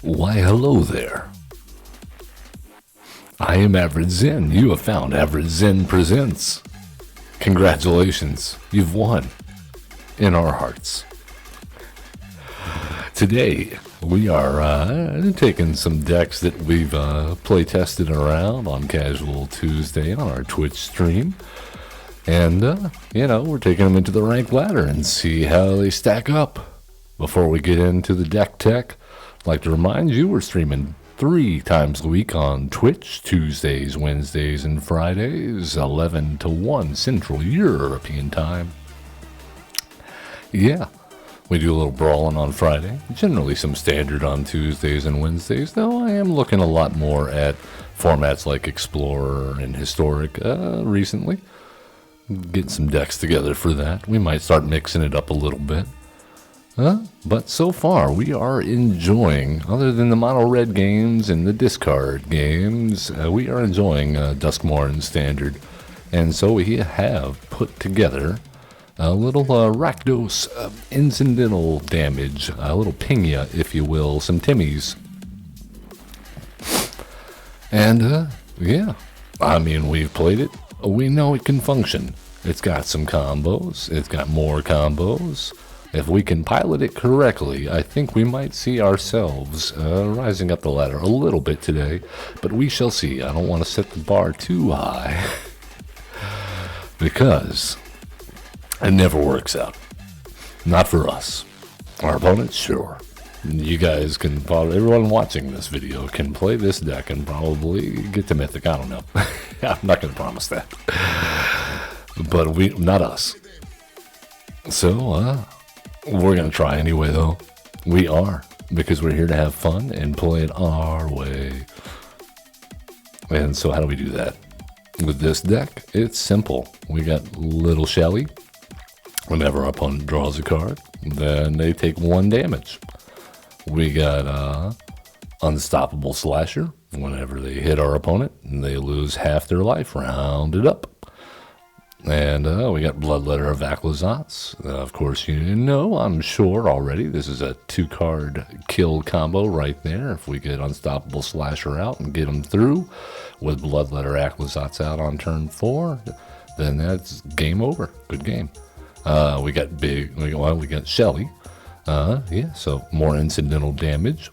Why, hello there. I am Average Zen. You have found Average Zen Presents. Congratulations, you've won in our hearts. Today, we are taking some decks that we've play tested around on Casual Tuesday on our Twitch stream. And, we're taking them into the ranked ladder and see how they stack up. Before we get into the deck tech, I'd like to remind you we're streaming 3 times a week on Twitch, Tuesdays, Wednesdays, and Fridays, 11 to 1 Central European Time. Yeah, we do a little brawling on Friday, generally some standard on Tuesdays and Wednesdays, though I am looking a lot more at formats like Explorer and Historic recently. Getting some decks together for that. We might start mixing it up a little bit. But so far, we are enjoying, other than the mono red games and the discard games, we are enjoying Duskmoor and Standard. And so we have put together a little Rakdos incidental damage, a little pingya, if you will, some Timmies. And, we've played it. We know it can function. It's got some combos. It's got more combos. If we can pilot it correctly, I think we might see ourselves rising up the ladder a little bit today, but we shall see. I don't want to set the bar too high because it never works out. Not for us. Our opponents, sure. You guys can probably, everyone watching this video can play this deck and probably get to Mythic. I don't know. I'm not going to promise that. But not us. So, we're going to try anyway, though. We are, because we're here to have fun and play it our way. And so how do we do that? With this deck, it's simple. We got Little Shelly. Whenever our opponent draws a card, then they take 1 damage. We got Unstoppable Slasher. Whenever they hit our opponent, they lose half their life, rounded up. And we got Bloodletter of Aclazotz. Of course, you know, I'm sure already, this is a 2-card kill combo right there. If we get Unstoppable Slasher out and get them through with Bloodletter Aclazotz out on turn 4, then that's game over. Good game. We got Shelly. So more incidental damage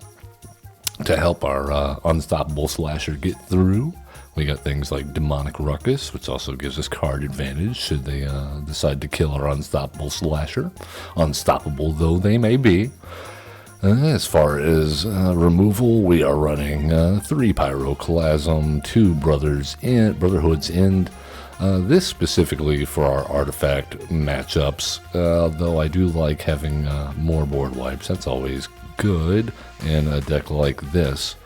to help our Unstoppable Slasher get through. We got things like Demonic Ruckus, which also gives us card advantage should they decide to kill our Unstoppable Slasher. Unstoppable though they may be. As far as removal, we are running 3 Pyroclasm, 2 Brotherhood's End. This specifically for our artifact matchups, though I do like having more board wipes. That's always good in a deck like this,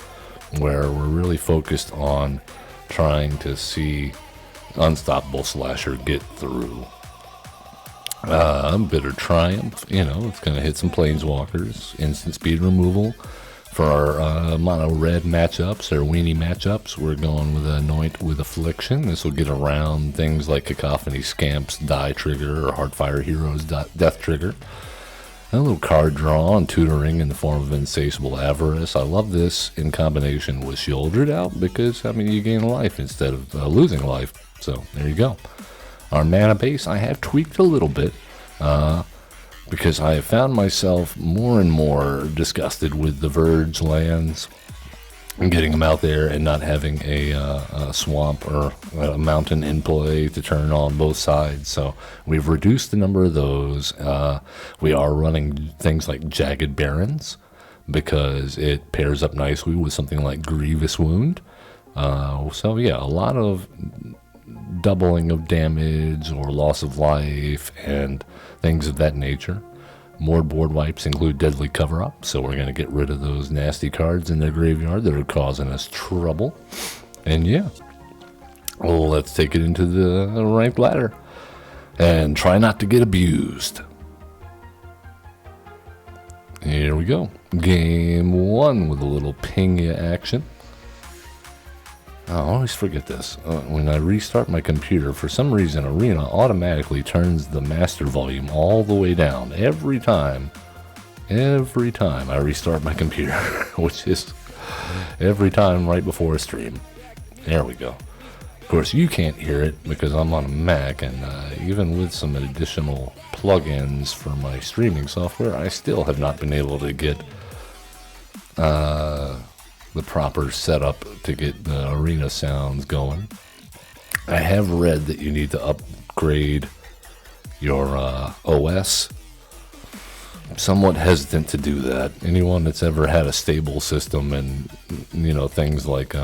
where we're really focused on trying to see Unstoppable Slasher get through. Bitter Triumph, it's going to hit some Planeswalkers. Instant speed removal. For our mono red matchups, or weenie matchups, we're going with Anoint with Affliction. This will get around things like Cacophony Scamp's Die Trigger or Heartfire Heroes Death Trigger. A little card draw and tutoring in the form of Insatiable Avarice. I love this in combination with Shieldred out because, you gain life instead of losing life. So, there you go. Our mana base, I have tweaked a little bit because I have found myself more and more disgusted with the Verge lands and getting them out there and not having a swamp or a mountain in play to turn on both sides. So we've reduced the number of those. We are running things like Jagged Barrens because it pairs up nicely with something like Grievous Wound. A lot of doubling of damage or loss of life and things of that nature. More board wipes include Deadly Cover-Up, so we're going to get rid of those nasty cards in their graveyard that are causing us trouble. And let's take it into the ranked ladder and try not to get abused. Here we go. Game 1 with a little pingya action. I always forget this. When I restart my computer, for some reason, Arena automatically turns the master volume all the way down every time every time I restart my computer, which is every time right before a stream. There we go. Of course, you can't hear it because I'm on a Mac, and even with some additional plugins for my streaming software, I still have not been able to get the proper setup to get the arena sounds going. I have read that you need to upgrade your OS. I'm somewhat hesitant to do that. Anyone that's ever had a stable system and, you know, things like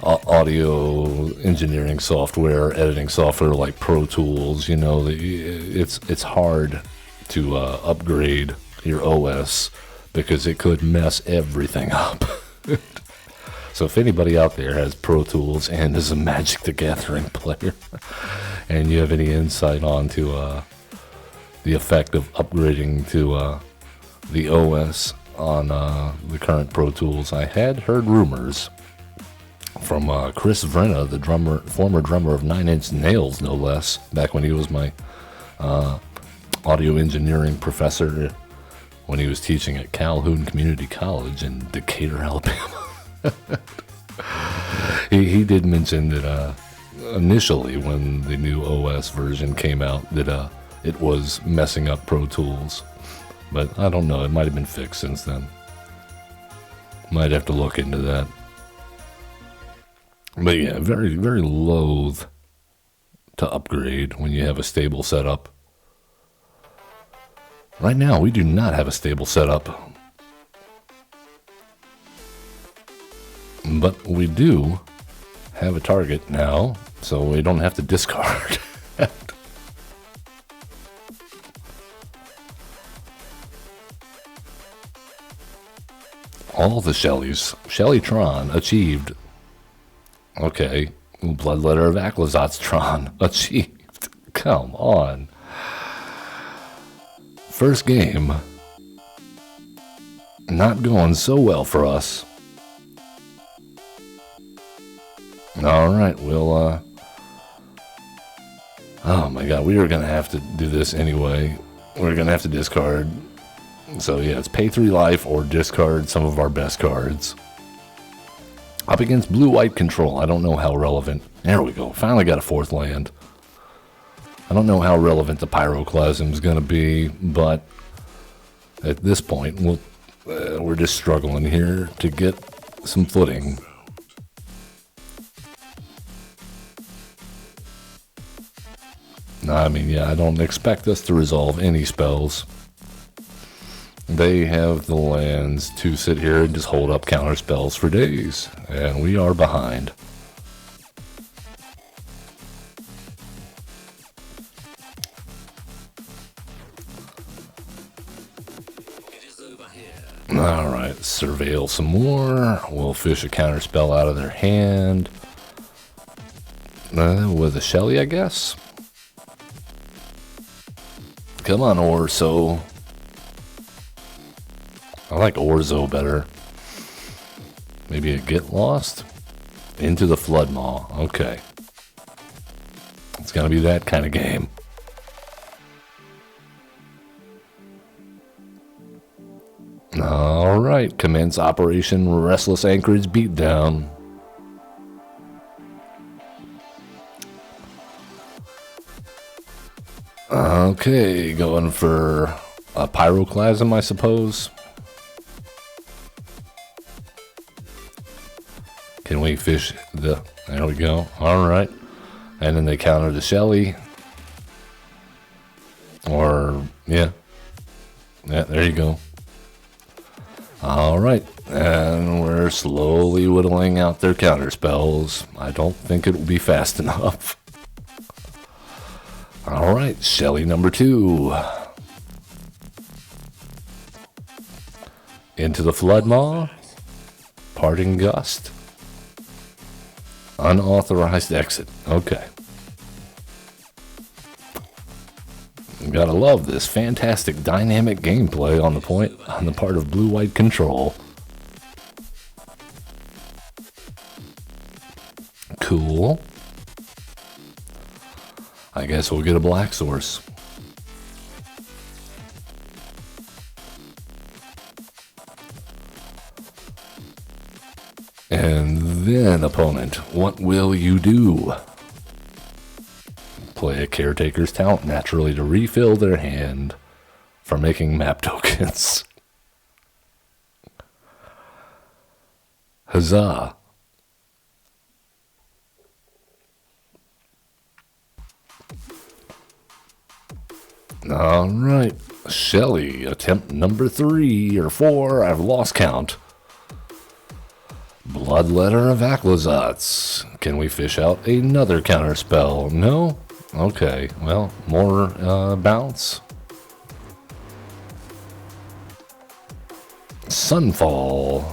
audio engineering software, editing software like Pro Tools, you know, it's hard to upgrade your OS because it could mess everything up. So if anybody out there has Pro Tools and is a Magic the Gathering player, and you have any insight onto the effect of upgrading to the OS on the current Pro Tools, I had heard rumors from Chris Vrenna, the former drummer of Nine Inch Nails, no less, back when he was my audio engineering professor when he was teaching at Calhoun Community College in Decatur, Alabama. he did mention that initially when the new OS version came out that it was messing up Pro Tools, but I don't know, it might have been fixed since then. Might have to look into that. But yeah, very, very loath to upgrade when you have a stable setup. Right now, we do not have a stable setup. But we do have a target now, so we don't have to discard. All the Shellys. Shellytron achieved. Okay. Bloodletter of Aclazotstron achieved. Come on. First game. Not going so well for us. Alright, we'll, oh my god, we are gonna have to do this anyway. We're gonna have to discard. So yeah, it's pay 3 life or discard some of our best cards. Up against blue-white control. I don't know how relevant. There we go. Finally got a 4th land. I don't know how relevant the Pyroclasm is gonna be, but at this point, we're just struggling here to get some footing. I mean, yeah, I don't expect us to resolve any spells. They have the lands to sit here and just hold up counter spells for days, and we are behind. Alright, surveil some more. We'll fish a counter spell out of their hand. With a Shelly, I guess. Come on, Orso. I like Orzo better. Maybe a Get Lost? Into the Flood Maw. Okay. It's gonna be that kind of game. Alright, commence Operation Restless Anchorage Beatdown. Okay, going for a Pyroclasm, I suppose. Can we fish the... There we go. Alright. And then they counter the Shelly. Or, yeah. Yeah, there you go. Alright. And we're slowly whittling out their counter spells. I don't think it will be fast enough. Alright, Shelly number 2. Into the Flood Maw. Parting Gust. Unauthorized exit. Okay. Gotta love this fantastic dynamic gameplay on the part of blue-white control. Cool. I guess we'll get a black source. And then, opponent, what will you do? Play a caretaker's talent naturally to refill their hand for making map tokens. Huzzah. All right, Shelly, attempt number 3 or 4. I've lost count. Bloodletter of Aklazats. Can we fish out another counterspell? No? Okay, well, more bounce. Sunfall.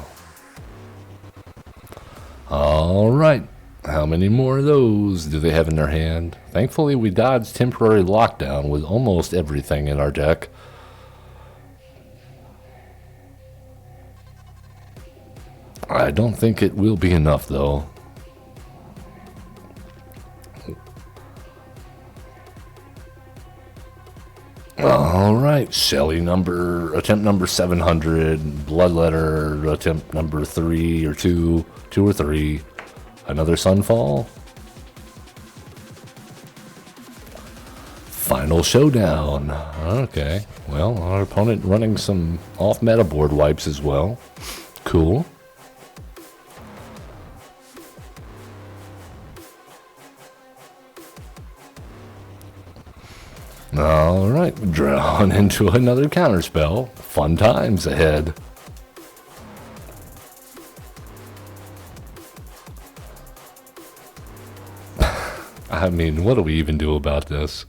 All right. How many more of those do they have in their hand? Thankfully, we dodged temporary lockdown with almost everything in our deck. I don't think it will be enough, though. All right, Shelly attempt number 700, Bloodletter, attempt number 3 or 2 or 3. Another Sunfall. Final Showdown. Okay, well, our opponent running some off-meta board wipes as well. Cool. All right, drawn into another counterspell. Fun times ahead. I mean, what do we even do about this?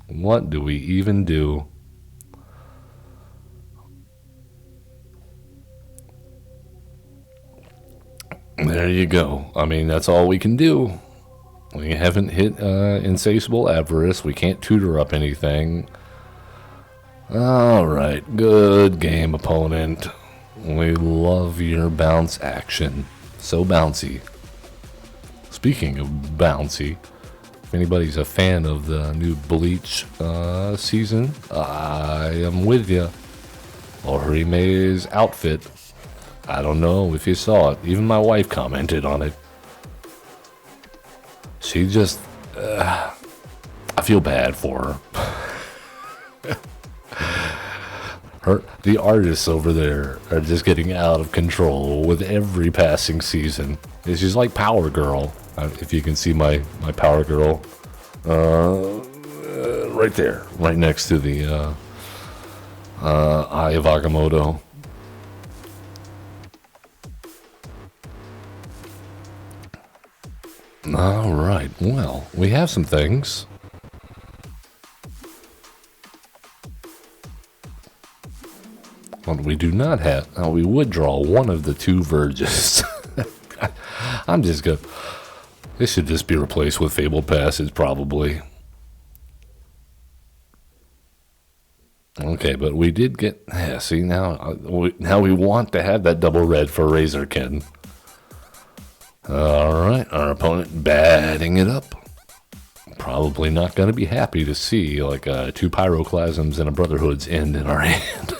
What do we even do? There you go. I mean, that's all we can do. We haven't hit Insatiable Avarice. We can't tutor up anything. All right, good game, opponent. We love your bounce action. So bouncy. Speaking of bouncy, if anybody's a fan of the new Bleach season, I am with you. Orime's outfit. I don't know if you saw it. Even my wife commented on it. She just... I feel bad for her. The artists over there are just getting out of control with every passing season. She's like Power Girl. If you can see my Power Girl. Right there. Right next to the Eye of Agamotto. All right. Well, we have some things. What we do not have. Now, we would draw one of the 2 Verges. I'm just good. This should just be replaced with Fabled Passage, probably. Okay, but we did get... Yeah, see, now we want to have that double red for Razorkin. All right, our opponent batting it up. Probably not going to be happy to see like 2 Pyroclasms and a Brotherhood's End in our hand.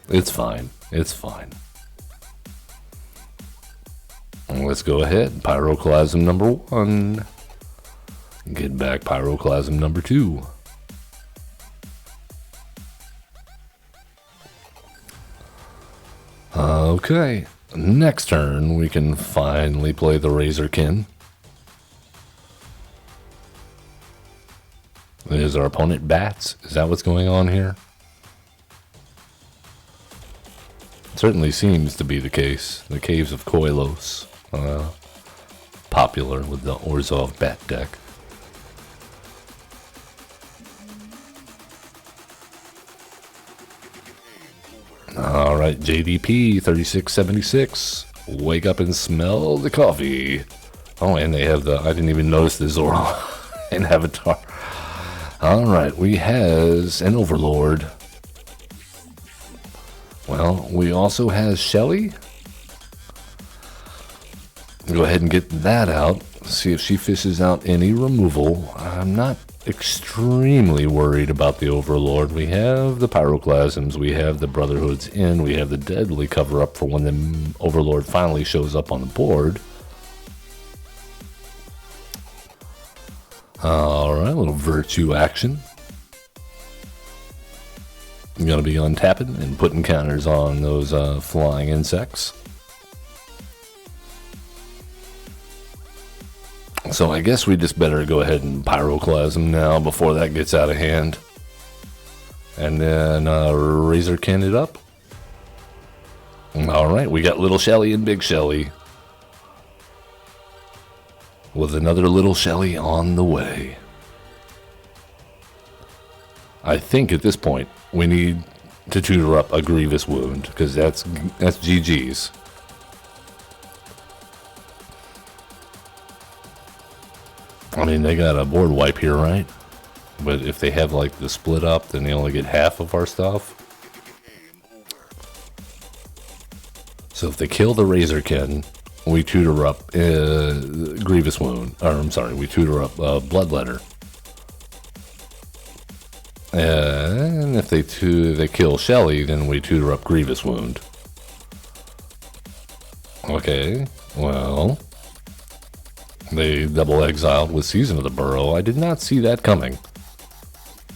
It's fine. It's fine. Let's go ahead. Pyroclasm number 1. Get back Pyroclasm number 2. Okay. Next turn, we can finally play the Razorkin. Is our opponent bats? Is that what's going on here? It certainly seems to be the case. The Caves of Koilos, popular with the Orzhov bat deck. All right, JDP 3676. Wake up and smell the coffee. Oh, and they have the... I didn't even notice the Zoro in Avatar. All right, we has an Overlord. Well, we also has Shelly. Go ahead and get that out. See if she fishes out any removal. I'm not extremely worried about the Overlord. We have the Pyroclasms, we have the Brotherhood's Inn, we have the Deadly cover-up for when the Overlord finally shows up on the board. Alright, a little Virtue action. I'm going to be untapping and putting counters on those flying insects. So I guess we just better go ahead and Pyroclasm now before that gets out of hand. And then Razorkin it up. Alright, we got Little Shelly and Big Shelly. With another Little Shelly on the way. I think at this point we need to tutor up a Grievous Wound, because that's GG's. I mean, they got a board wipe here, right? But if they have like the split up, then they only get half of our stuff. So if they kill the Razorkin, we tutor up Grievous Wound. Or I'm sorry, we tutor up Bloodletter. And if they kill Shelly, then we tutor up Grievous Wound. Okay, well, they double exiled with Season of the Burrow. I did not see that coming.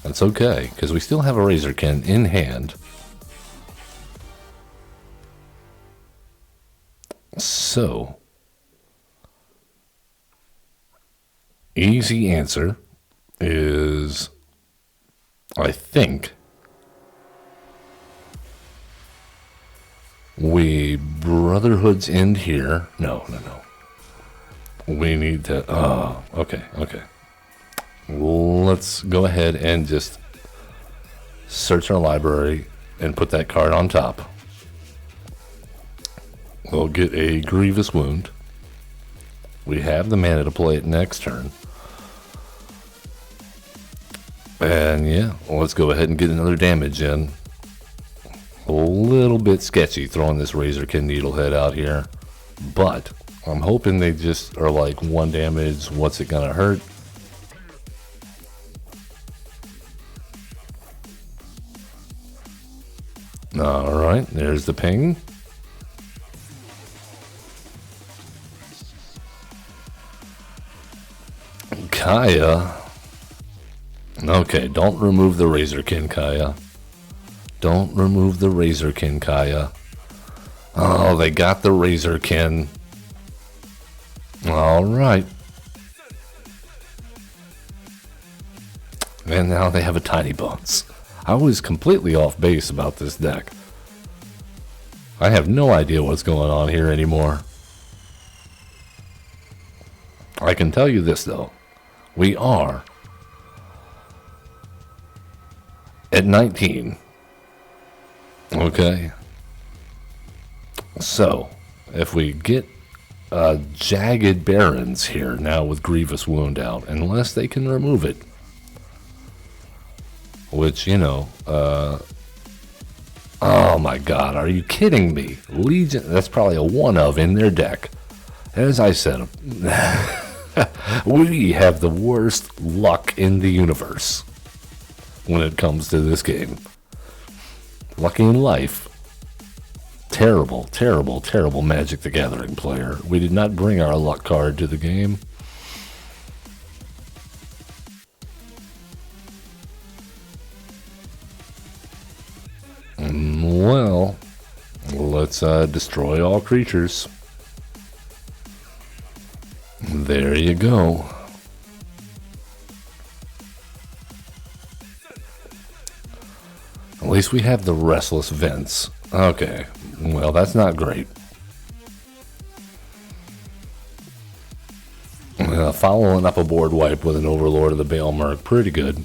That's okay, because we still have a Razorkin in hand. So, easy answer is, I think, we Brotherhood's End here. No. We need to, okay. Let's go ahead and just search our library and put that card on top. We'll get a Grievous Wound. We have the mana to play it next turn. And yeah, let's go ahead and get another damage in. A little bit sketchy throwing this Razorkin Needlehead out here, but I'm hoping they just are like 1 damage. What's it gonna hurt? Alright, there's the ping. Kaya. Okay, don't remove the Razorkin, Kaya. Don't remove the Razorkin, Kaya. Oh, they got the Razorkin. Alright. And now they have a Tiny Bones. I was completely off base about this deck. I have no idea what's going on here anymore. I can tell you this though. We are at 19. Okay. So, if we get Jagged Barrens here now with Grievous Wound out, unless they can remove it. Which, you know, oh my god, are you kidding me? Legion, that's probably a 1 of in their deck. As I said, we have the worst luck in the universe when it comes to this game. Lucky in life. Terrible, terrible, terrible Magic the Gathering player. We did not bring our luck card to the game. Well, let's destroy all creatures. There you go. At least we have the Restless Vents. Okay, well, that's not great. Following up a board wipe with an Overlord of the Baelmerk, pretty good.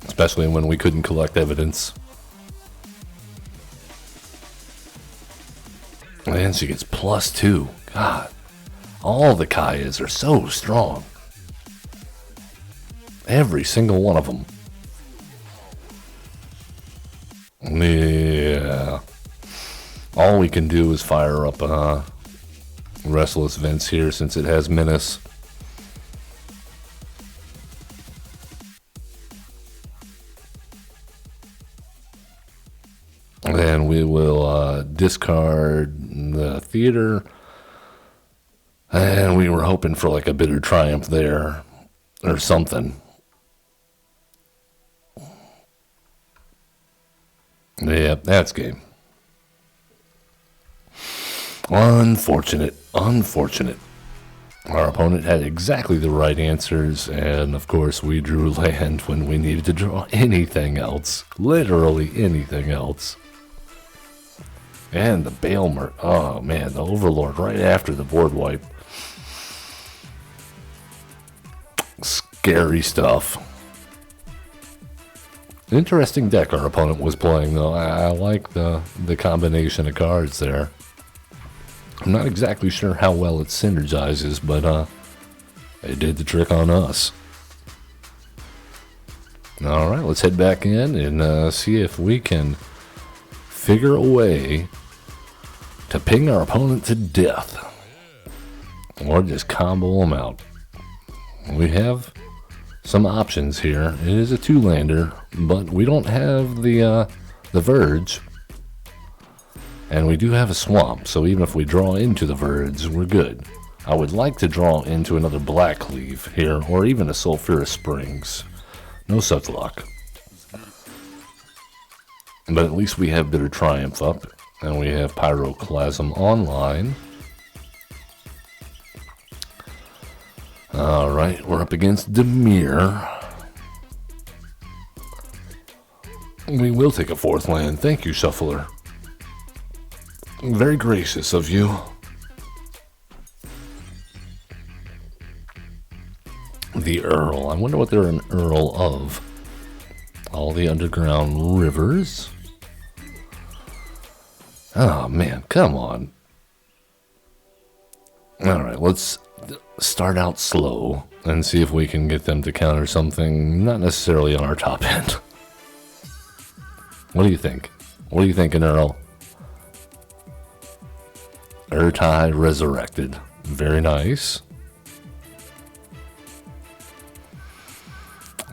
Especially when we couldn't collect evidence. And she gets +2. God, all the Kayas are so strong. Every single one of them. Yeah. All we can do is fire up Restless Vents here since it has Menace. And we will discard the theater. And we were hoping for like a bitter triumph there or something. Yeah, that's game. Unfortunate. Our opponent had exactly the right answers, and of course we drew land when we needed to draw anything else. Literally anything else. And the Bailmer. Oh man, the Overlord right after the board wipe. Scary stuff. Interesting deck our opponent was playing, though. I like the combination of cards there. I'm not exactly sure how well it synergizes, but it did the trick on us. Alright, let's head back in and see if we can figure a way to ping our opponent to death. Or just combo them out. We have some options here. It is a 2-lander, but we don't have the Verge. And we do have a swamp, so even if we draw into the Verge, we're good. I would like to draw into another Blackleaf here, or even a Sulphurous Springs. No such luck. But at least we have Bitter Triumph up, and we have Pyroclasm online. Alright, we're up against Demir. We will take a 4th land. Thank you, Shuffler. Very gracious of you. The Earl. I wonder what they're an Earl of. All the underground rivers. Oh, man. Come on. Alright, let's start out slow and see if we can get them to counter something not necessarily on our top end. What do you think? What are you thinking, Earl? Urtai Resurrected. Very nice.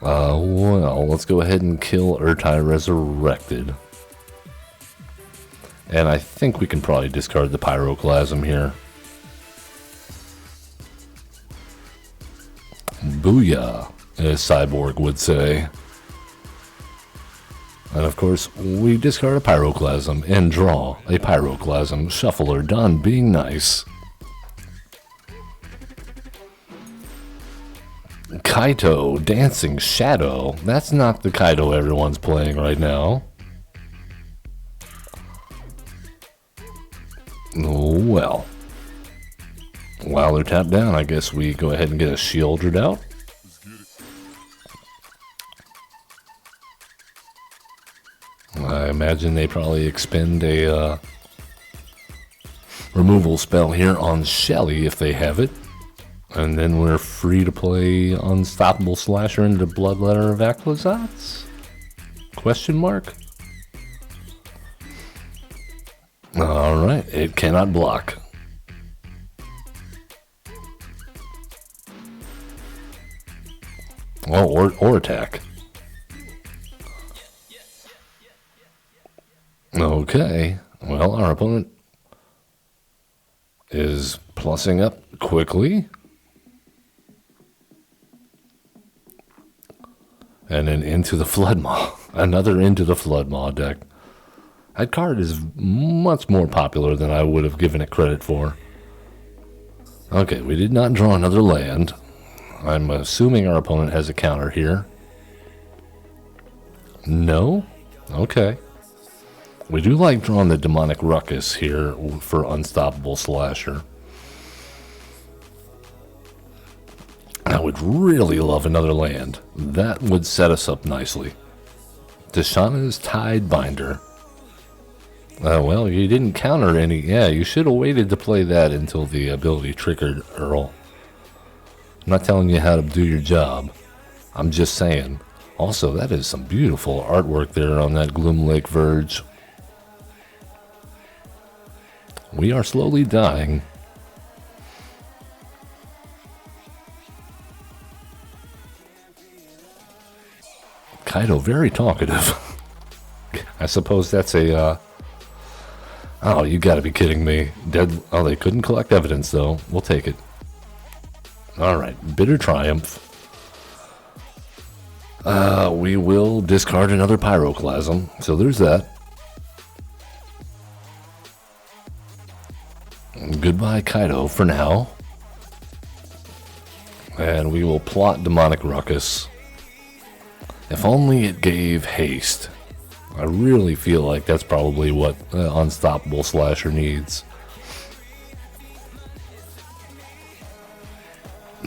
Well, let's go ahead and kill Urtai Resurrected. And I think we can probably discard the Pyroclasm here. Booyah, as Cyborg would say. And of course, we discard a Pyroclasm and draw a Pyroclasm. Shuffler done being nice. Kaito, Dancing Shadow. That's not the Kaito everyone's playing right now. Oh, well. While they're tapped down, I guess we go ahead and get a Shieldred out. I imagine they probably expend a removal spell here on Shelly if they have it. And then we're free to play Unstoppable Slasher into Bloodletter of Aclazats? Question mark? Alright, it cannot block. Oh, or attack. Okay, well, our opponent is plussing up quickly. And then into the Floodmaw. Another into the Floodmaw deck. That card is much more popular than I would have given it credit for. Okay, we did not draw another land. I'm assuming our opponent has a counter here. No? Okay. We do like drawing the Demonic Ruckus here for Unstoppable Slasher. I would really love another land. That would set us up nicely. Deshana's Tidebinder. Well, you didn't counter any. Yeah, you should have waited to play that until the ability triggered, Earl. I'm not telling you how to do your job. I'm just saying. Also, that is some beautiful artwork there on that Gloom Lake Verge. We are slowly dying. Kaito, very talkative. I suppose that's a Oh, you gotta be kidding me. Dead. Oh, they couldn't collect evidence, though. We'll take it. Alright, bitter triumph. We will discard another pyroclasm. So there's that. Goodbye, Kaido, for now. And we will plot Demonic Ruckus. If only it gave haste. I really feel like that's probably what Unstoppable Slasher needs.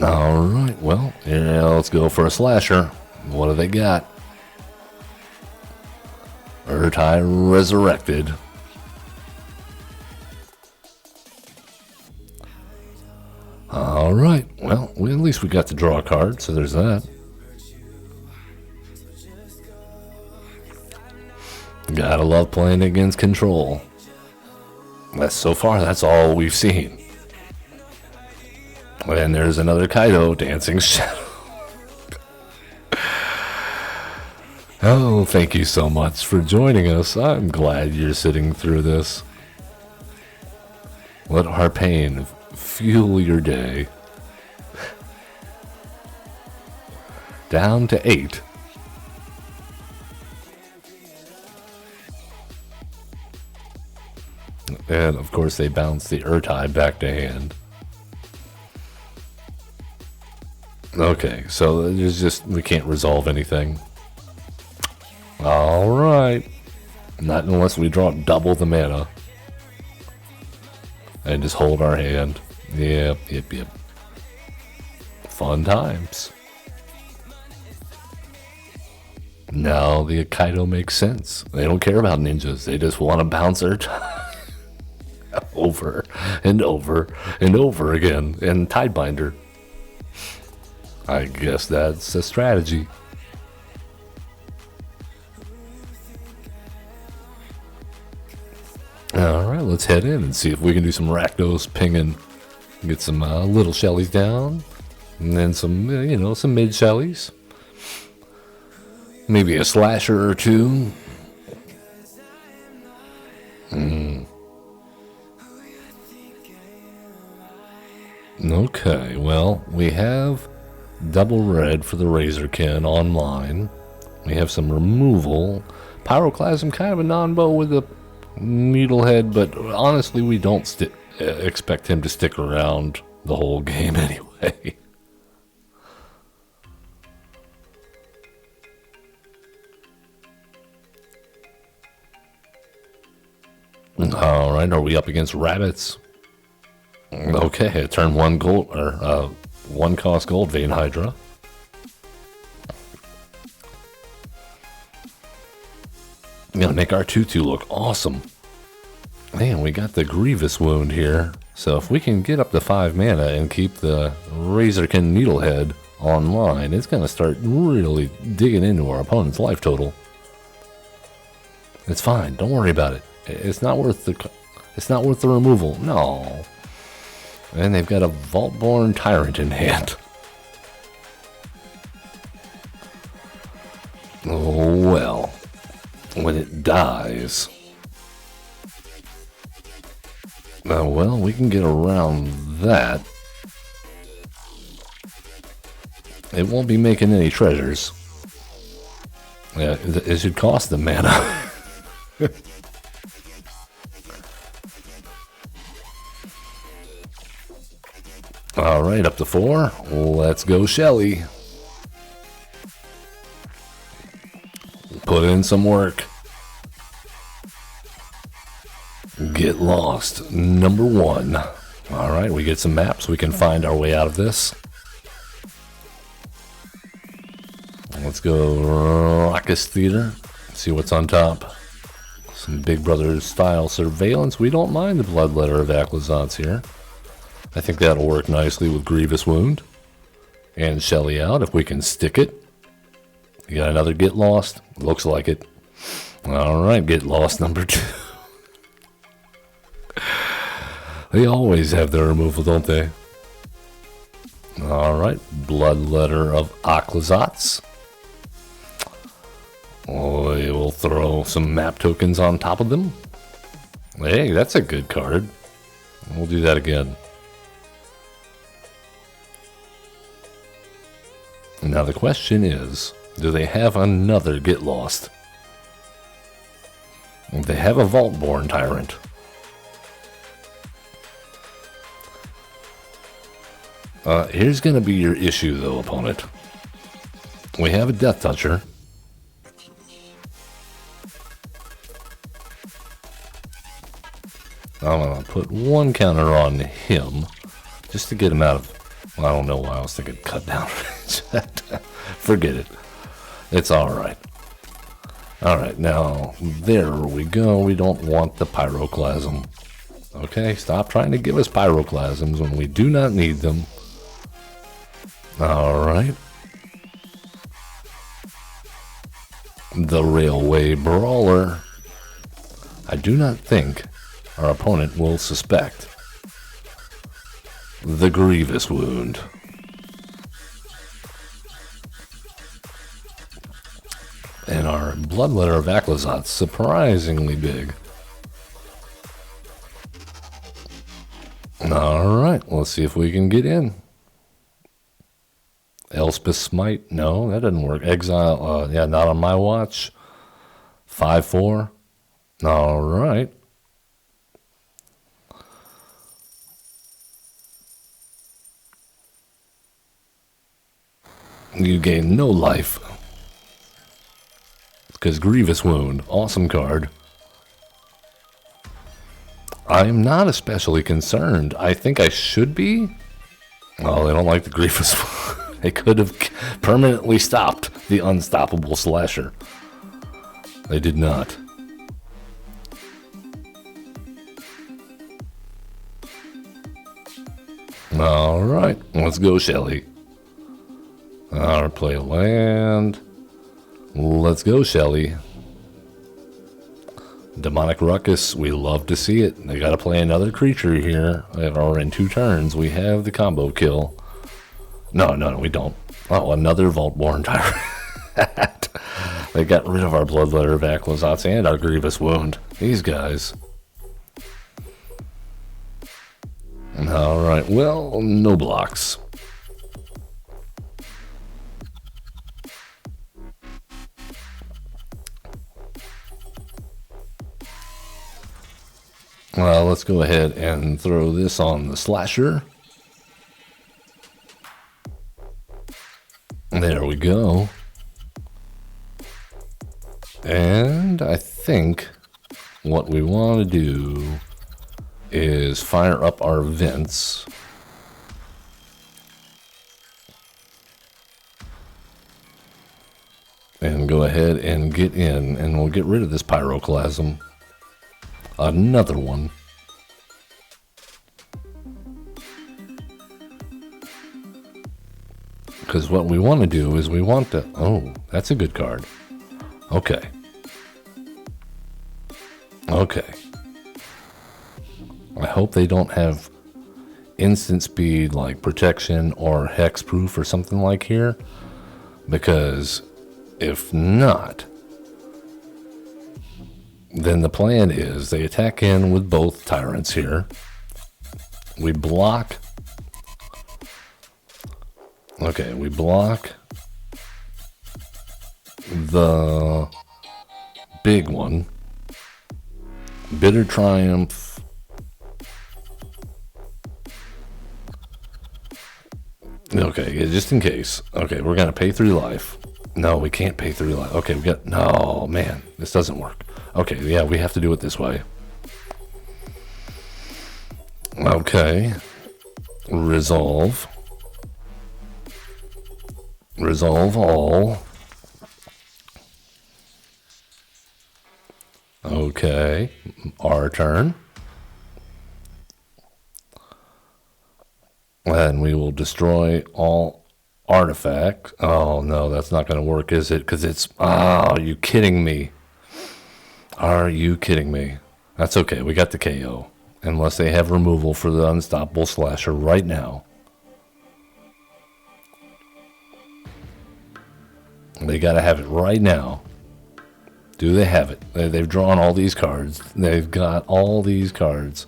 Alright, well, yeah, let's go for a Slasher. What do they got? Urtai Resurrected. Alright, well, at least we got to draw a card, so there's that. Gotta love playing against control. So far, that's all we've seen. And there's another Kaido dancing shadow. Oh, thank you so much for joining us. I'm glad you're sitting through this. Let our pain fuel your day. Down to 8. And of course they bounce the Urtai back to hand. Okay, so there's just, we can't resolve anything. Alright. Not unless we draw double the mana. And just hold our hand. Yep. Fun times. Now the Kaido makes sense. They don't care about ninjas. They just want to bounce Urtai. Over and over and over again. And Tidebinder. I guess that's a strategy. Alright, let's head in and see if we can do some Rakdos pinging. Get some little Shellies down. And then some, some mid Shellies. Maybe a Slasher or two. Okay, well, we have double red for the Razorkin online. We have some removal. Pyroclasm, kind of a non-bow with a needlehead, but honestly, we don't expect him to stick around the whole game anyway. Alright, are we up against rabbits? Okay, turn 1 gold, or 1 cost gold Vein Hydra. Gonna make our tutu look awesome. Man, we got the Grievous Wound here. So if we can get up to 5 mana and keep the Razorkin Needlehead online, it's gonna start really digging into our opponent's life total. It's fine, don't worry about it. It's not worth the removal. No. And they've got a Vaultborn Tyrant in hand. Oh well. When it dies. Well, we can get around that. It won't be making any treasures. Yeah, it should cost them mana. Alright, up to 4. Let's go, Shelly. Put in some work. Get lost. Number 1. Alright, we get some maps. We can find our way out of this. Let's go Ruckus Theater. See what's on top. Some Big Brother style surveillance. We don't mind the Bloodletter of Aclazance here. I think that'll work nicely with Grievous Wound. And Shelly out if we can stick it. You got another Get Lost? Looks like it. Alright, Get Lost number 2. They always have their removal, don't they? Alright, Bloodletter of Aclazance. We will throw some map tokens on top of them. Hey, that's a good card. We'll do that again. Now the question is, do they have another Get Lost? They have a Vault-Born Tyrant. Here's going to be your issue, though, opponent. We have a Death Toucher. I'm going to put one counter on him, just to get him out of... Well, I don't know why I was thinking cut down. Forget it. It's alright. Alright, now, there we go. We don't want the Pyroclasm. Okay, stop trying to give us Pyroclasms when we do not need them. Alright. The Railway Brawler. I do not think our opponent will suspect the Grievous Wound. And our Bloodletter of Aclazot's surprisingly big. Alright, let's see if we can get in. Elspeth Smite, no, that doesn't work. Exile, yeah, not on my watch. 5/4. Alright. You gain no life. Because Grievous Wound, awesome card. I am not especially concerned. I think I should be. Oh, they don't like the Grievous Wound. They could have permanently stopped the Unstoppable Slasher. They did not. Alright, let's go, Shelly. Alright, play a land. Let's go, Shelly. Demonic Ruckus, we love to see it. They gotta play another creature here. Or in 2 turns, we have the combo kill. No, we don't. Oh, another Vault-Born Tyrant. They got rid of our Bloodletter of Aclazot's and our Grievous Wound. These guys. Alright, well, no blocks. Well, let's go ahead and throw this on the Slasher. There we go. And I think what we want to do is fire up our vents. And go ahead and get in, and we'll get rid of this Pyroclasm. Another one. Because what we want to do is we want to... Oh, that's a good card. Okay. Okay. I hope they don't have instant speed like protection or hexproof or something like here. Because if not, then the plan is they attack in with both tyrants here. We block. Okay, we block the big one. Bitter Triumph. Okay, just in case. Okay, we're going to pay 3 life. No, we can't pay 3 life. Okay, we got... No, man, this doesn't work. Okay, yeah, we have to do it this way. Okay. Resolve. Resolve all. Okay, our turn. And we will destroy all artifacts. Oh, no, that's not going to work, is it? Because it's... Oh, are you kidding me? Are you kidding me? That's okay, we got the KO. Unless they have removal for the Unstoppable Slasher right now. They got to have it right now. Do they have it? They've drawn all these cards. They've got all these cards.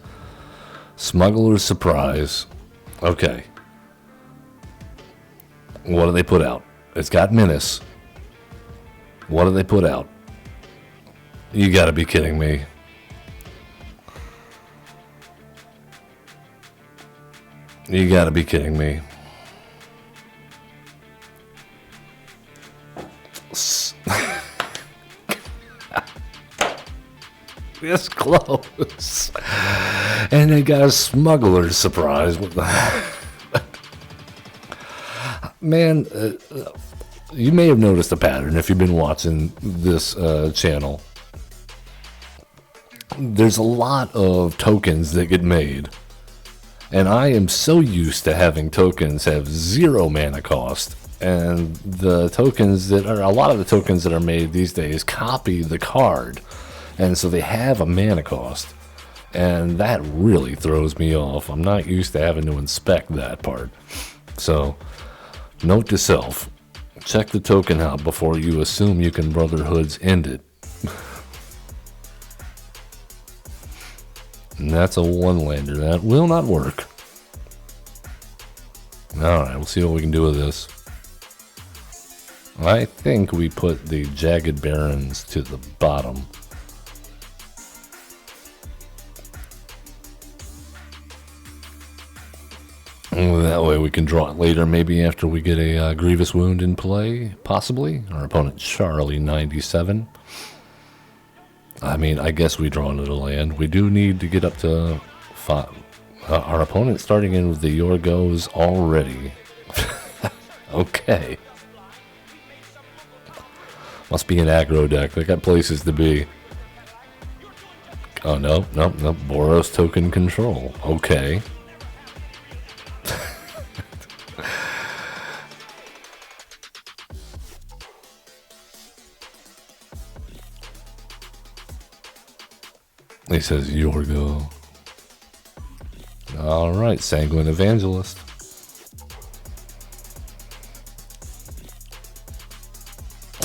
Smuggler's Surprise. Okay. What do they put out? It's got Menace. What do they put out? You gotta be kidding me. You gotta be kidding me. This close. And they got a Smuggler's Surprise. What the man, you may have noticed a pattern if you've been watching this channel. There's a lot of tokens that get made. And I am so used to having tokens have 0 mana cost. And the tokens that are, a lot of the tokens that are made these days copy the card. And so they have a mana cost. And that really throws me off. I'm not used to having to inspect that part. So, note to self, check the token out before you assume you can Brotherhood's end it. And that's a 1-lander. That will not work. Alright, we'll see what we can do with this. I think we put the Jagged Barrens to the bottom. That way we can draw it later, maybe after we get a Grievous Wound in play, possibly. Our opponent, Charlie 97. I mean, I guess we draw another land. We do need to get up to 5. Our opponent starting in with the Your Goes already. Okay. Must be an aggro deck. They got places to be. Oh, no. Boros Token Control. Okay. He says, Your Go. All right, Sanguine Evangelist.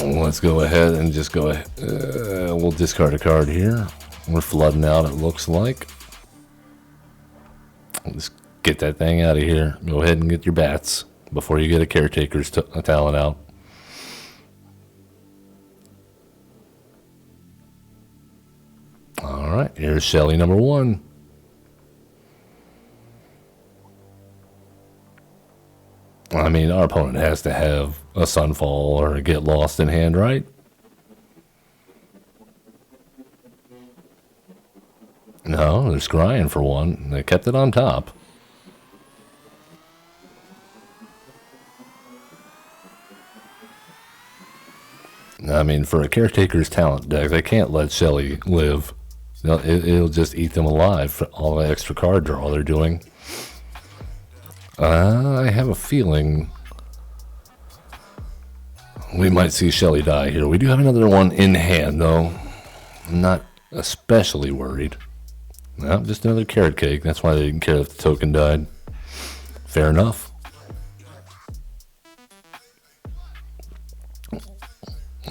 Let's go ahead and just go ahead. We'll discard a card here. We're flooding out, it looks like. Let's get that thing out of here. Go ahead and get your bats before you get a Caretaker's talent out. All right, here's Shelly number 1. I mean, our opponent has to have a Sunfall or a Get Lost in hand, right? No, they're scrying for one. They kept it on top. I mean, for a Caretaker's talent deck, they can't let Shelly live. It'll just eat them alive for all the extra card draw they're doing. I have a feeling we might see Shelly die here. We do have another one in hand, though. I'm not especially worried. No, just another carrot cake. That's why they didn't care if the token died. Fair enough.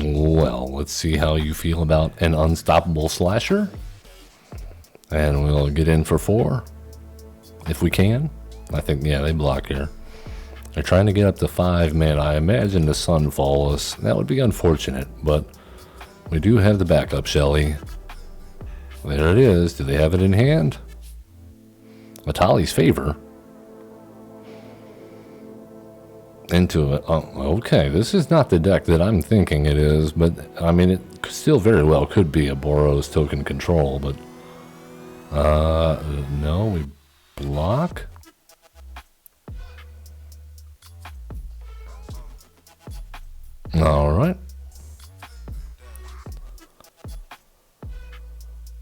Well, let's see how you feel about an Unstoppable Slasher. And we'll get in for 4, if we can. I think, yeah, they block here. They're trying to get up to 5 mana. I imagine the Sunfall is, that would be unfortunate, but we do have the backup, Shelly. There it is. Do they have it in hand? Atali's Favor. Into it. Oh, okay. This is not the deck that I'm thinking it is, but I mean, it still very well could be a Boros Token Control, but no, we block. All right.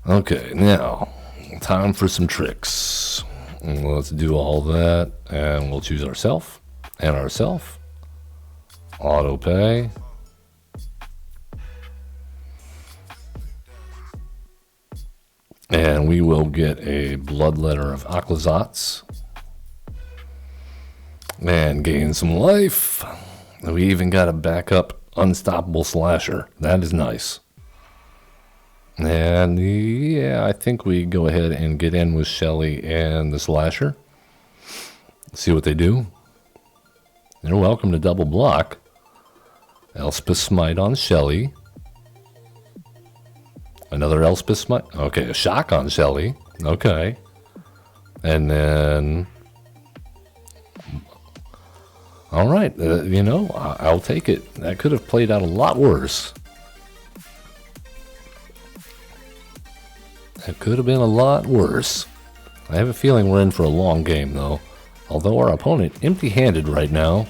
Okay, now time for some tricks. Let's do all that, and we'll choose ourself and ourself. Auto pay. And we will get a Bloodletter of Akhlazats. And gain some life. We even got a backup Unstoppable Slasher. That is nice. And yeah, I think we go ahead and get in with Shelly and the Slasher. See what they do. They're welcome to double block. Elspeth Smite on Shelly. Another Elspeth Smite. Okay, a shock on Shelly. Okay. And then... all right, you know, I'll take it. That could have played out a lot worse. That could have been a lot worse. I have a feeling we're in for a long game, though. Although our opponent empty-handed right now.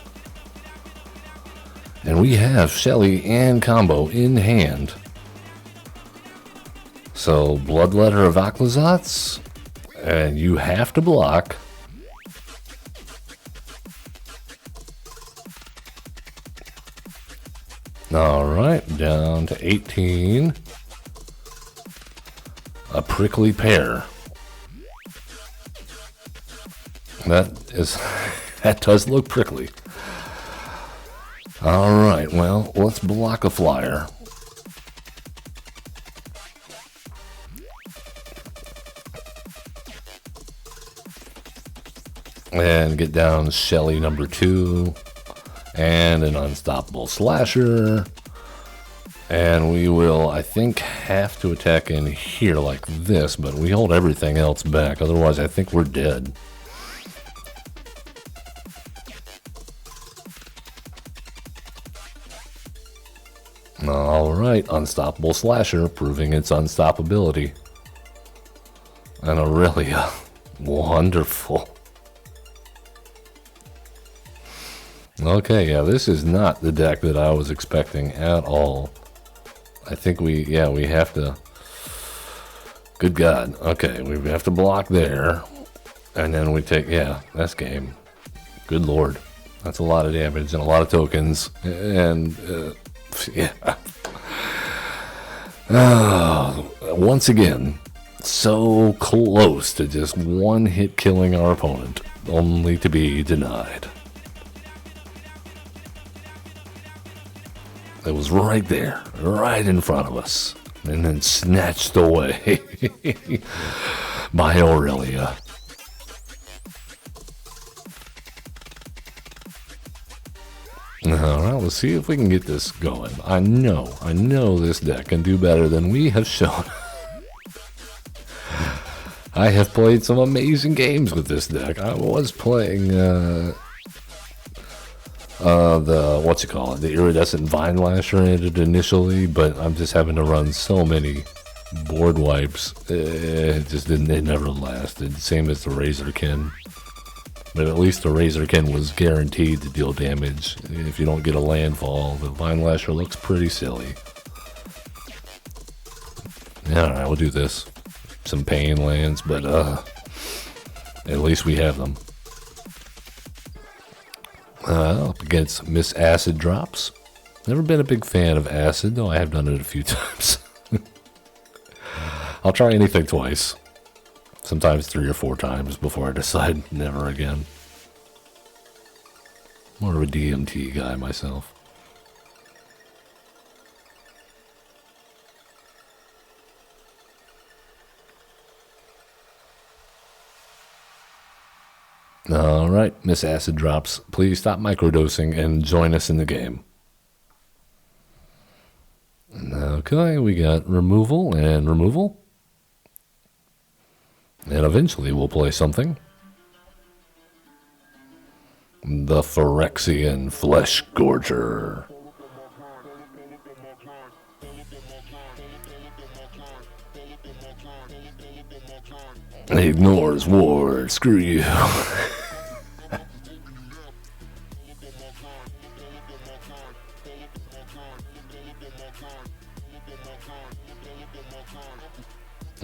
And we have Shelly and Combo in hand. So, Bloodletter of Aklazats. And you have to block. Alright, down to 18. A prickly pear. That does look prickly. Alright, well, let's block a flyer. And get down Shelly number 2. And an Unstoppable Slasher. And we will, I think, have to attack in here like this, but we hold everything else back. Otherwise, I think we're dead. Alright, Unstoppable Slasher, proving its unstoppability. And Aurelia, wonderful. Okay, yeah, this is not the deck that I was expecting at all. I think we have to... good God. Okay, we have to block there. And then we take... yeah, that's game. Good Lord. That's a lot of damage and a lot of tokens. And, yeah. Once again, so close to just one hit killing our opponent, only to be denied. It was right there, right in front of us, and then snatched away by Aurelia. Alright, let's see if we can get this going. I know this deck can do better than we have shown. I have played some amazing games with this deck. I was playing the Iridescent Vine Lasher in it initially, but I'm just having to run so many board wipes. It never lasted. Same as the Razorkin. But at least the Razorkin was guaranteed to deal damage. If you don't get a landfall, the Vine Lasher looks pretty silly. Alright, we'll do this. Some pain lands, but at least we have them. Up against Miss Acid Drops. Never been a big fan of Acid, though I have done it a few times. I'll try anything twice. Sometimes 3 or 4 times before I decide never again. More of a DMT guy myself. Alright, Miss Acid Drops, please stop microdosing and join us in the game. Okay, we got removal and removal. And eventually we'll play something. The Phyrexian Flesh Gorger. Ignores ward, screw you.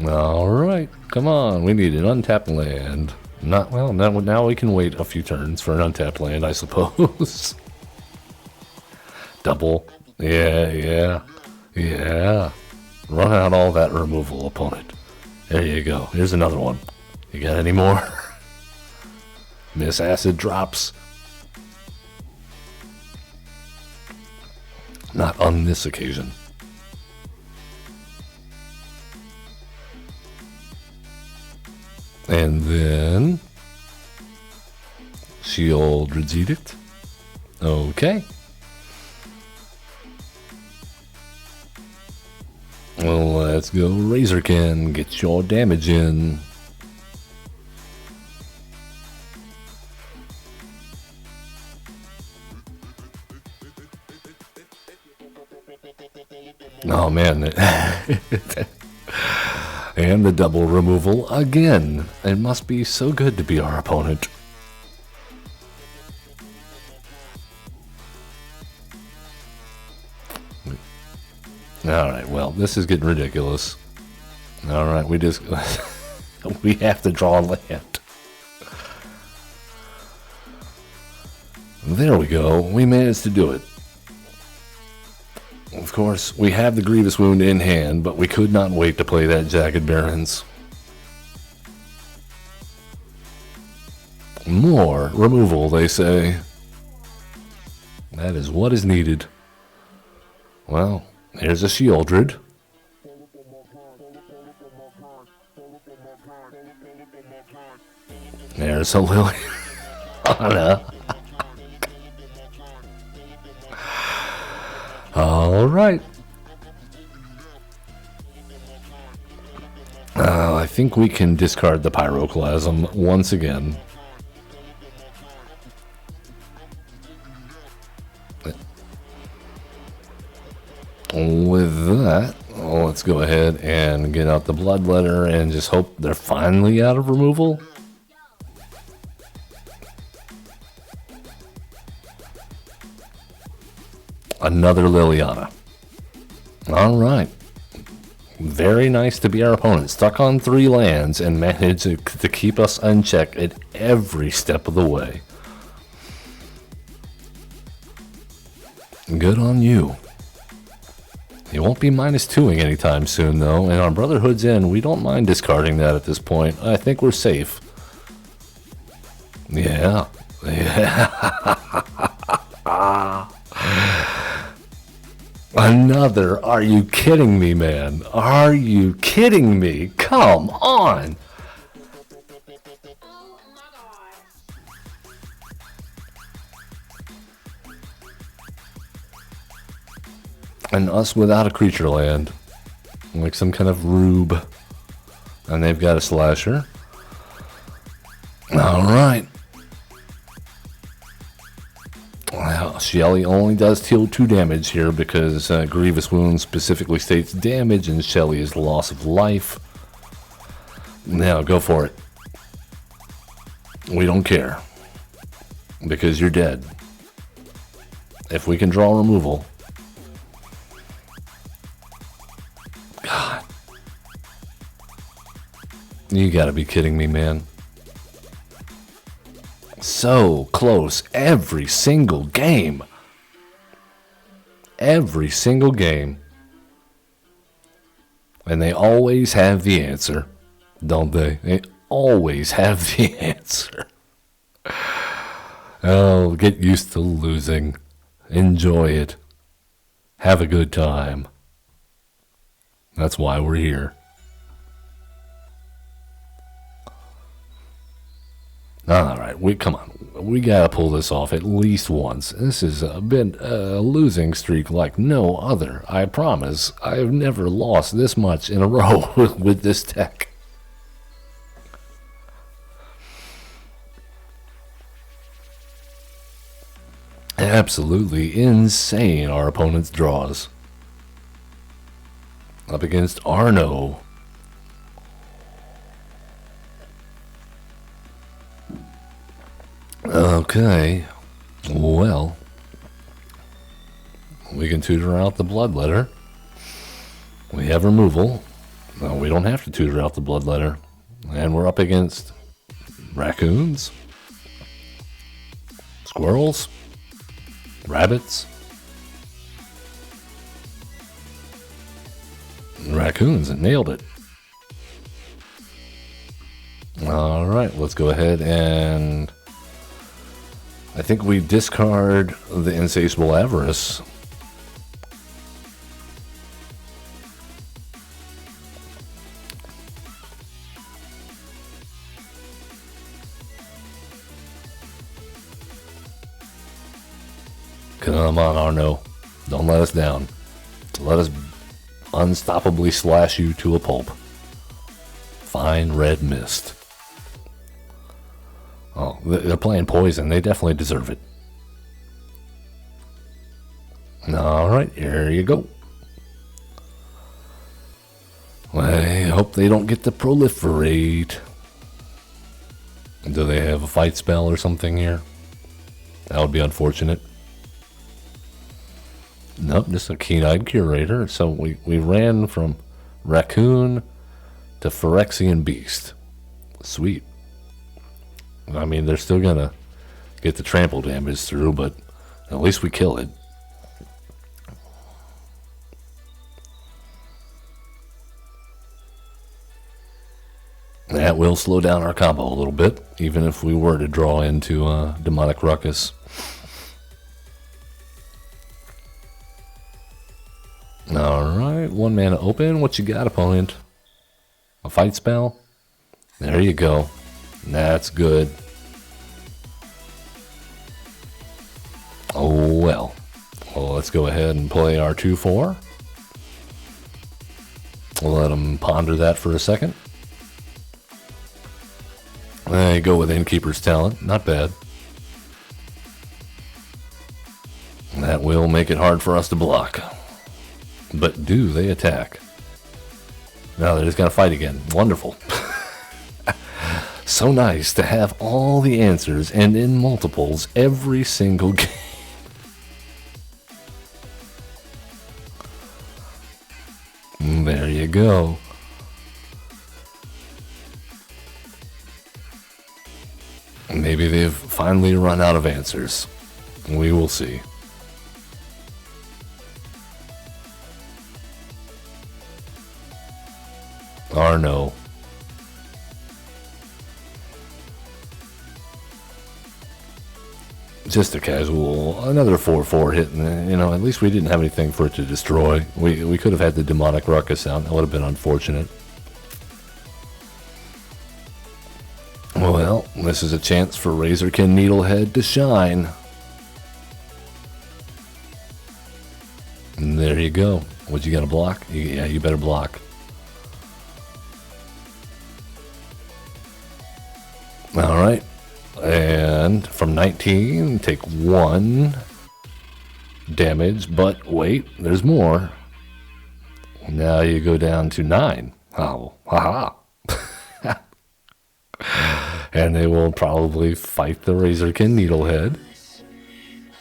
Alright, come on, we need an untapped land. Now we can wait a few turns for an untapped land, I suppose. Double. Yeah. Run out all that removal, opponent. There you go. Here's another one. You got any more? Miss Acid Drops. Not on this occasion. And then Shieldred's Edict. Okay. Well, let's go Razorkin. Get your damage in. Oh man. And the double removal again. It must be so good to be our opponent. Alright, well, this is getting ridiculous. Alright, we just... we have to draw a land. There we go. We managed to do it. Of course, we have the Grievous Wound in hand, but we could not wait to play that Jagged Barrens. More removal, they say. That is what is needed. Well, here's a Shieldred. There's a Liliana. All right. I think we can discard the Pyroclasm once again. With that, let's go ahead and get out the Bloodletter and just hope they're finally out of removal. Another Liliana. All right. Very nice to be our opponent. Stuck on 3 lands and managed to keep us unchecked at every step of the way. Good on you. You won't be -2ing anytime soon, though, and on Brotherhood's End, we don't mind discarding that at this point. I think we're safe. Yeah. Another. Are you kidding me, man? Are you kidding me? Come on. And us without a creature land. Like some kind of rube. And they've got a Slasher. Alright. Well, Shelly only does deal 2 damage here because Grievous Wound specifically states damage and Shelly is loss of life. Now, go for it. We don't care. Because you're dead. If we can draw removal... God. You gotta be kidding me, man. So close every single game. Every single game. And they always have the answer, don't they? They always have the answer. Oh, get used to losing. Enjoy it. Have a good time. That's why we're here. Alright, come on. We gotta pull this off at least once. This has been a losing streak like no other. I promise. I have never lost this much in a row with this deck. Absolutely insane, our opponent's draws. Up against Arno. Okay, well, we can tutor out the Bloodletter. We have removal. No, we don't have to tutor out the Bloodletter. And we're up against raccoons, squirrels, rabbits, raccoons, and nailed it. All right, let's go ahead and I think we discard the Insatiable Avarice. Come on, Arno. Don't let us down. Let us unstoppably slash you to a pulp. Fine red mist. Oh, they're playing poison. They definitely deserve it. Alright, here you go. I hope they don't get to proliferate. Do they have a fight spell or something here? That would be unfortunate. Nope, just a keen-eyed curator. So we ran from raccoon to Phyrexian beast. Sweet. I mean, they're still gonna get the trample damage through, but at least we kill it. That will slow down our combo a little bit, even if we were to draw into Demonic Ruckus. Alright, 1 mana open. What you got, opponent? A fight spell? There you go. That's good. Oh well. Well, let's go ahead and play our 2/4. We'll let them ponder that for a second. There you go with Innkeeper's Talent. Not bad. That will make it hard for us to block. But do they attack? No, they're just going to fight again. Wonderful. So nice to have all the answers and in multiples every single game. There you go. Maybe they've finally run out of answers. We will see. Or no. Just a casual, another 4/4 hit, and you know, at least we didn't have anything for it to destroy. We could have had the Demonic Ruckus out. That would have been unfortunate. Well, this is a chance for Razorkin Needlehead to shine. And there you go. What, you got to block? Yeah, you better block. All right. And from 19, take 1 damage. But wait, there's more. Now you go down to 9. Oh, haha. And they will probably fight the Razorkin Needlehead.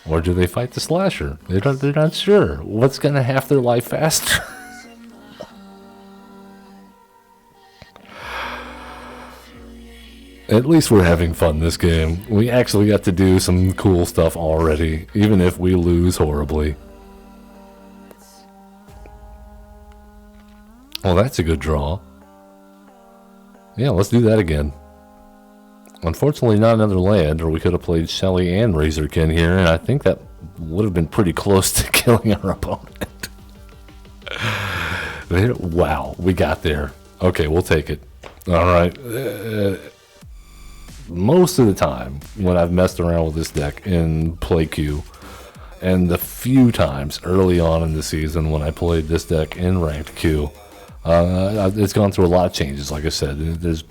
Or do they fight the Slasher? They're not sure. What's going to half their life faster? At least we're having fun this game. We actually got to do some cool stuff already, even if we lose horribly. Well, that's a good draw. Yeah, let's do that again. Unfortunately, not another land, or we could have played Shelly and Razorkin here, and I think that would have been pretty close to killing our opponent. Wow, we got there. Okay, we'll take it. All right. Most of the time, when I've messed around with this deck in play queue, and the few times early on in the season when I played this deck in ranked queue, it's gone through a lot of changes. Like I said, there's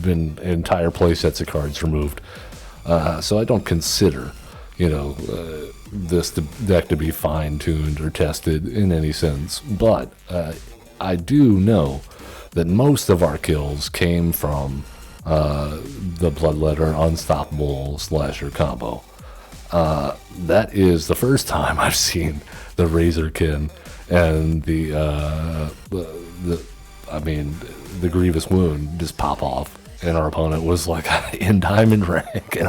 been entire play sets of cards removed, so I don't consider, you know, this deck to be fine-tuned or tested in any sense. But I do know that most of our kills came from the Bloodletter Unstoppable Slasher combo. That is the first time I've seen the Razorkin and the Grievous Wound just pop off, and our opponent was like in diamond rank, and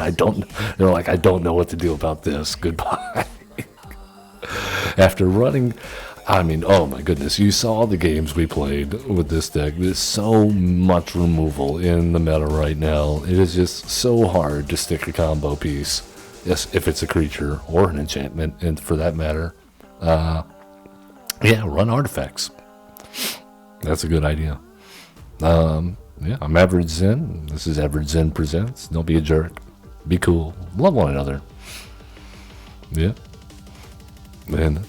they're like, I don't know what to do about this. Goodbye. After running, I mean, oh my goodness, you saw the games we played with this deck. There's so much removal in the meta right now. It is just so hard to stick a combo piece. Yes, if it's a creature or an enchantment, and for that matter, yeah, run artifacts. That's a good idea. Yeah, I'm Average Zen. This is Average Zen Presents. Don't be a jerk. Be cool. Love one another. Yeah. And